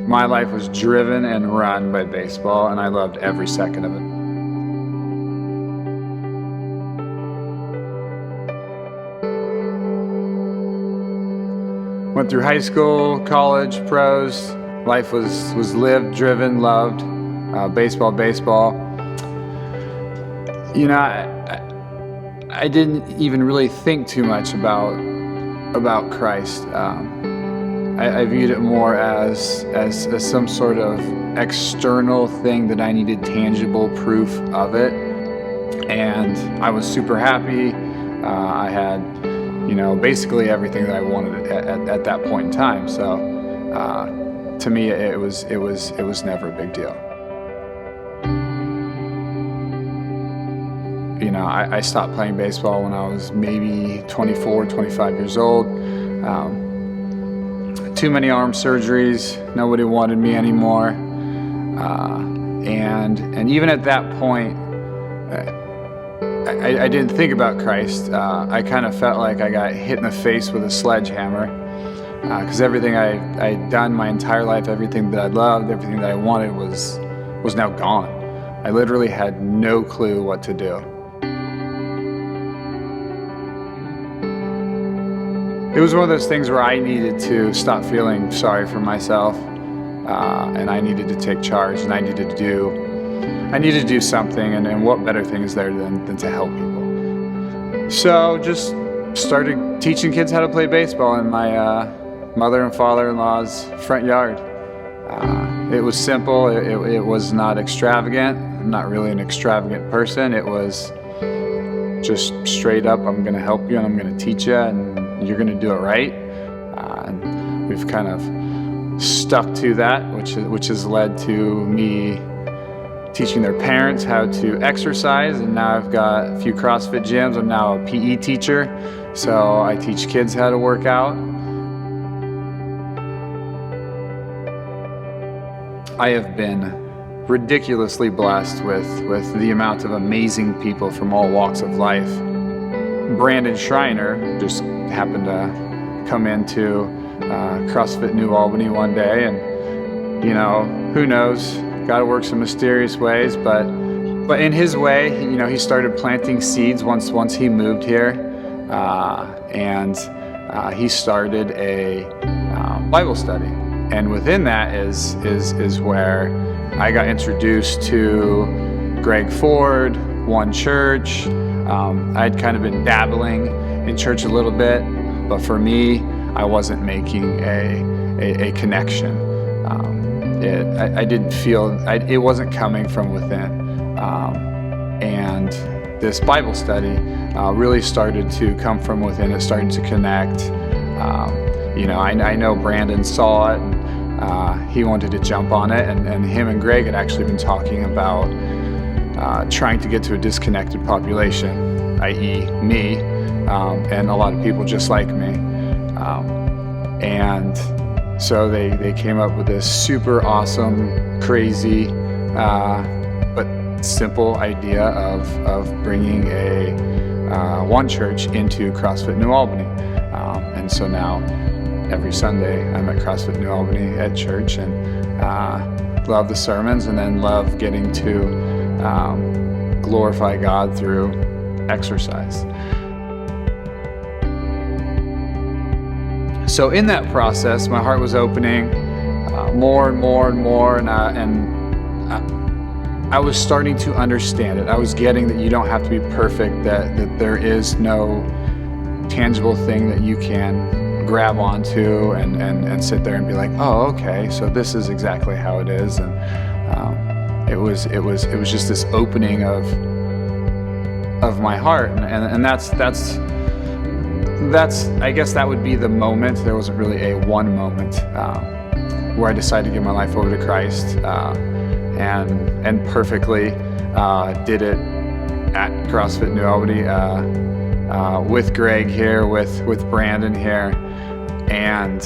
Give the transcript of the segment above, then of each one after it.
My life was driven and run by baseball, and I loved every second of it. Went through high school, college, pros. Life was lived, driven, loved. Baseball. You know, I didn't even really think too much about Christ. I viewed it more as some sort of external thing that I needed tangible proof of it. And I was super happy. I had, basically everything that I wanted at that point in time. So to me, it was never a big deal. I stopped playing baseball when I was maybe 24, 25 years old. Too many arm surgeries. Nobody wanted me anymore. And even at that point, I didn't think about Christ. I kind of felt like I got hit in the face with a sledgehammer, because everything I'd done my entire life, everything that I loved, everything that I wanted was now gone. I literally had no clue what to do. It was one of those things where I needed to stop feeling sorry for myself, and I needed to take charge, and I needed to do something, and what better thing is there than to help people. So just started teaching kids how to play baseball in my mother and father-in-law's front yard. It was simple, it was not extravagant. I'm not really an extravagant person. It was just straight up, I'm gonna help you and I'm gonna teach you and you're gonna do it right. And we've kind of stuck to that, which has led to me teaching their parents how to exercise, and now I've got a few CrossFit gyms. I'm now a PE teacher, so I teach kids how to work out. I have been ridiculously blessed with the amount of amazing people from all walks of life. Brandon Schreiner just happened to come into CrossFit New Albany one day, and who knows, God works in mysterious ways, but in his way, he started planting seeds once he moved here, and he started a Bible study. And within that is where I got introduced to Greg Ford, One Church. I'd kind of been dabbling in church a little bit, but for me, I wasn't making a connection. I didn't feel, it wasn't coming from within. And this Bible study really started to come from within. It started to connect. I know Brandon saw it, and he wanted to jump on it, and him and Greg had actually been talking about trying to get to a disconnected population, i.e. me, and a lot of people just like me. And so they came up with this super awesome, crazy, but simple idea of bringing a One Church into CrossFit New Albany. And so now every Sunday I'm at CrossFit New Albany at church, and love the sermons, and then love getting to glorify God through exercise. So in that process, my heart was opening more and more, and I was starting to understand it. I was getting that you don't have to be perfect, that there is no tangible thing that you can grab onto and sit there and be like, oh, okay, so this is exactly how it is. And it was just this opening of my heart, and that's I guess that would be the moment. There wasn't really a one moment where I decided to give my life over to Christ, and perfectly did it at CrossFit New Albany with Greg here, with Brandon here, and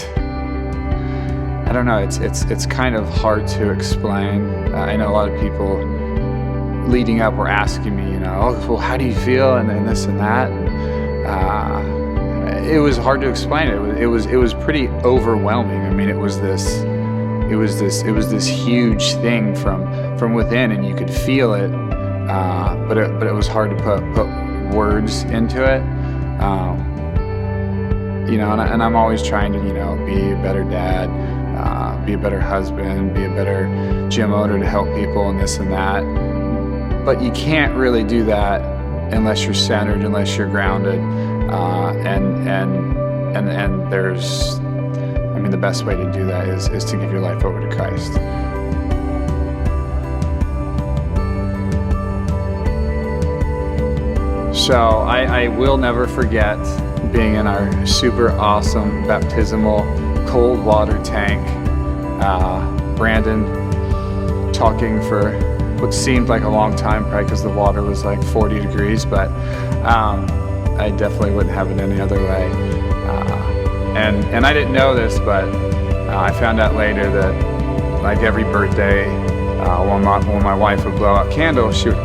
I don't know. It's kind of hard to explain. I know a lot of people leading up were asking me, oh, well, how do you feel, and this and that. It was hard to explain. It was pretty overwhelming. I mean, it was it was this huge thing from within, and you could feel it, but it was hard to put words into it. And I'm always trying to, be a better dad, be a better husband, be a better gym owner to help people and this and that. But you can't really do that unless you're centered, unless you're grounded, and there's, the best way to do that is to give your life over to Christ. So I will never forget being in our super awesome baptismal cold water tank. Brandon talking for what seemed like a long time, probably because the water was like 40 degrees, but I definitely wouldn't have it any other way. And I didn't know this, but I found out later that like every birthday, when my wife would blow out candles, she would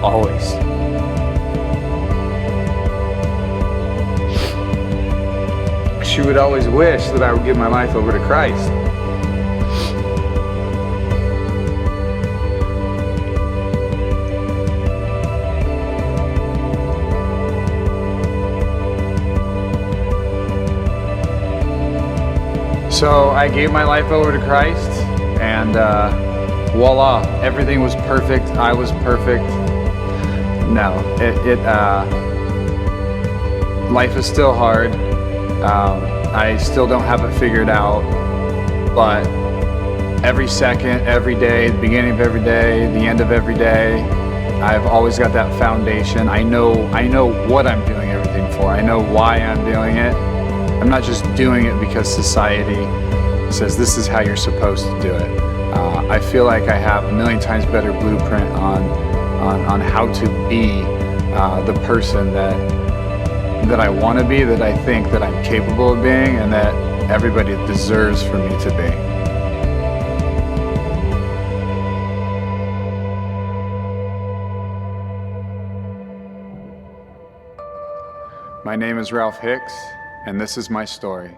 always wish that I would give my life over to Christ. So I gave my life over to Christ, and voila, everything was perfect. I was perfect. No, life is still hard. I still don't have it figured out, but every second, every day, the beginning of every day, the end of every day, I've always got that foundation. I know what I'm doing everything for. I know why I'm doing it. I'm not just doing it because society says this is how you're supposed to do it. I feel like I have a million times better blueprint on how to be the person that I want to be, that I think that I'm capable of being, and that everybody deserves for me to be. My name is Ralph Hicks, and this is my story.